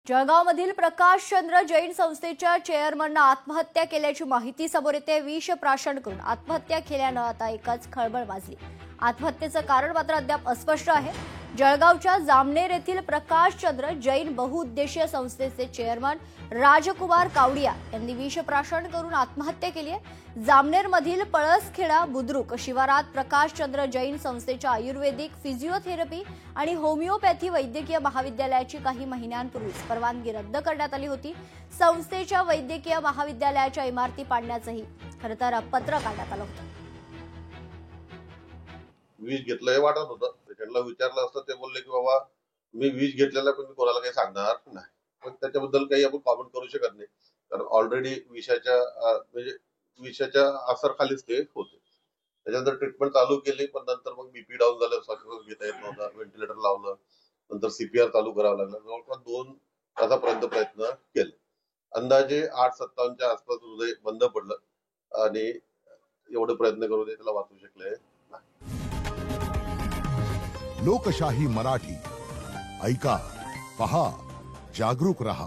जळगावमधील प्रकाशचंद्र जैन संस्थेच्या चेअरमननं आत्महत्या केल्याची माहिती समोर येते। विष प्राशन करून आत्महत्या केल्यानं आता एकच खळबळ माजली। आत्महत्येचं कारण मात्र अद्याप अस्पष्ट आहे। जळगावच्या जामनेर येथील प्रकाशचंद्र जैन बहुउद्देशीय संस्थेचे चेअरमन राजकुमार कावडिया यांनी विष प्राशन करून आत्महत्या केली आहे। जामनेरमधील पळसखेडा बुद्रुक शिवारात प्रकाशचंद्र जैन संस्थेच्या आयुर्वेदिक फिजिओथेरपी आणि होमिओपॅथी वैद्यकीय महाविद्यालयाची काही महिन्यांपूर्वीच परवानगी रद्द करण्यात आली होती। संस्थेच्या वैद्यकीय महाविद्यालयाच्या इमारती पाडण्याचंही खरं तर पत्र काढण्यात आलं होतं। विष घेतलं हे वाटत होतं। त्यांना विचारलं असतं ते बोलले की बाबा मी विष घेतलेला पण मी कोणाला काही सांगणार नाही, पण त्याच्याबद्दल काही आपण कॉमेंट करू शकत नाही, कारण ऑलरेडी विषाच्या असरखालीच ते होते। त्याच्यानंतर ट्रीटमेंट चालू केली, पण नंतर मग बीपी डाऊन झालं, श्वासोच्छ्वास घेता येत नव्हता, व्हेंटिलेटर लावलं, नंतर सीपीआर चालू करावं लागलं। जवळपास 2 तासापर्यंत प्रयत्न केले। अंदाजे 8:57च्या आसपास हृदय बंद पडलं आणि एवढे प्रयत्न करून त्याला वाचू शकले। लोकशाही मराठी ऐका, पहा, जागरूक रहा।